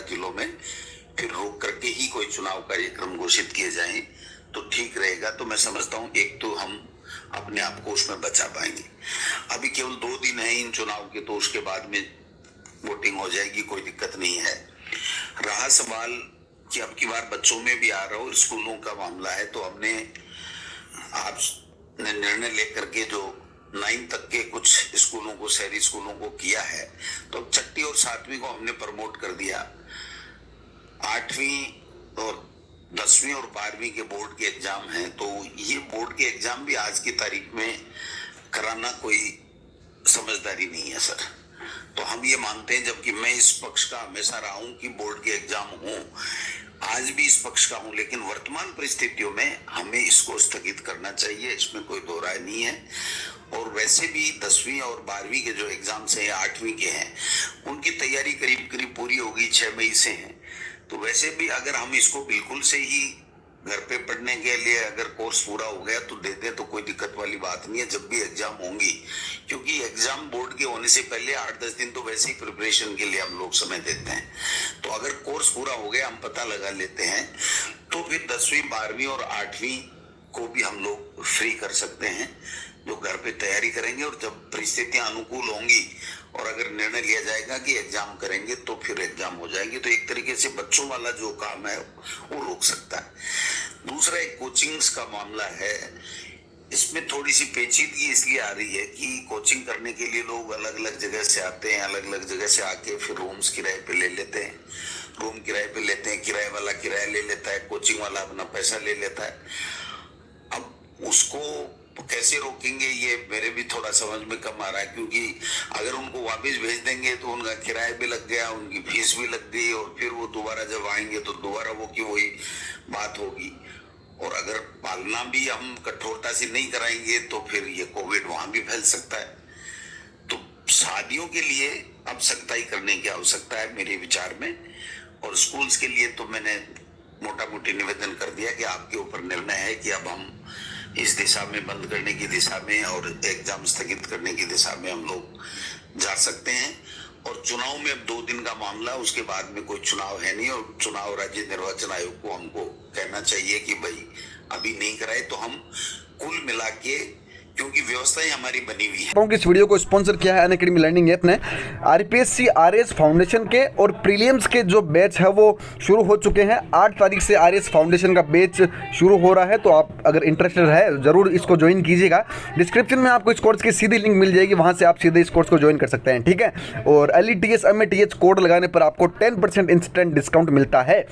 जिलों में फिर रोक करके ही कोई चुनाव कार्यक्रम घोषित किए जाएं तो ठीक रहेगा। तो मैं समझता हूं एक तो हम अपने आप को उसमें बचा पाएंगे। अभी केवल 2 दिन है इन चुनाव के, तो उसके बाद में वोटिंग हो जाएगी, कोई दिक्कत नहीं है। रहा सवाल कि अब की बार बच्चों में भी आ रहा हो, स्कूलों का मामला है, तो हमने आपने निर्णय लेकर के जो 9 तक के कुछ स्कूलों को, शहरी स्कूलों को किया है, तो अब 6वीं और 7वीं को हमने प्रमोट कर दिया। 8वीं और 10वीं और 12वीं के बोर्ड के एग्जाम हैं, तो ये बोर्ड के एग्जाम भी आज की तारीख में कराना कोई समझदारी नहीं है सर। तो हम ये मानते हैं, जबकि मैं इस पक्ष का हमेशा रहा हूं कि बोर्ड के एग्जाम हो, आज भी इस पक्ष का हूं, लेकिन वर्तमान परिस्थितियों में हमें इसको स्थगित करना चाहिए, इसमें कोई दो राय नहीं है। और वैसे भी 10वीं और 12वीं के जो एग्जाम्स हैं, 8वीं के हैं, उनकी तैयारी करीब करीब पूरी होगी, 6 मई से है। तो वैसे भी अगर हम इसको बिल्कुल से ही घर पे पढ़ने के लिए अगर कोर्स पूरा हो गया तो दे दें तो कोई दिक्कत वाली बात नहीं है, जब भी एग्जाम होंगी, क्योंकि एग्जाम बोर्ड के होने से पहले 8-10 दिन तो वैसे ही प्रिपरेशन के लिए हम लोग समय देते हैं। तो अगर कोर्स पूरा हो गया, हम पता लगा लेते हैं, तो फिर 10वीं 12वीं और 8वीं को भी हम लोग फ्री कर सकते हैं, जो घर पे तैयारी करेंगे। और जब परिस्थितियां अनुकूल होंगी और अगर निर्णय लिया जाएगा कि एग्जाम करेंगे तो फिर एग्जाम हो जाएंगे, तो एक तरीके से बच्चों वाला जो काम है वो रोक सकता है। दूसरा एक कोचिंग्स का मामला है, इसमें थोड़ी सी पेचीदगी इसलिए आ रही है कि कोचिंग करने के लिए लोग अलग अलग जगह से आते हैं, अलग अलग जगह से आके फिर रूम्स किराए पे ले लेते हैं, रूम किराए पे लेते हैं, किराए वाला किराया ले लेता है, कोचिंग वाला अपना पैसा ले लेता है। अब उसको कैसे रोकेंगे ये मेरे भी थोड़ा समझ में कम आ रहा है, क्योंकि अगर उनको वापस भेज देंगे तो उनका किराया भी लग गया, उनकी फीस भी लग गई, और फिर वो दोबारा जब आएंगे तो दोबारा वो की वही बात होगी। और अगर पालना भी हम कठोरता से नहीं कराएंगे तो फिर ये कोविड वहां भी फैल सकता है। तो शादियों के लिए अब सख्ताई करने की आवश्यकता है मेरे विचार में। और स्कूल्स के लिए तो मैंने मोटा मोटी निवेदन कर दिया कि आपके ऊपर निर्णय है कि अब हम इस दिशा में, बंद करने की दिशा में और एग्जाम स्थगित करने की दिशा में हम लोग जा सकते हैं। और चुनाव में अब 2 दिन का मामला, उसके बाद में कोई चुनाव है नहीं, और चुनाव राज्य निर्वाचन आयोग को हमको कहना चाहिए कि भाई अभी नहीं कराए, तो हम कुल मिला के, क्योंकि व्यवस्थाएं हमारी बनी हुई है। इस वीडियो को स्पॉन्सर किया है अनअकैडमी लर्निंग ऐप ने। आरपीएससी आरएस फाउंडेशन के और प्रीलिम्स के जो बैच है वो शुरू हो चुके हैं। 8 तारीख से आरएस फाउंडेशन का बैच शुरू हो रहा है, तो आप अगर इंटरेस्टेड है ज़रूर इसको ज्वाइन कीजिएगा। डिस्क्रिप्शन में आपको इस कोर्स की सीधी लिंक मिल जाएगी, वहाँ से आप सीधे इस कोर्स को ज्वाइन कर सकते हैं, ठीक है। और LETS MATH कोड लगाने पर आपको 10% इंस्टेंट डिस्काउंट मिलता है।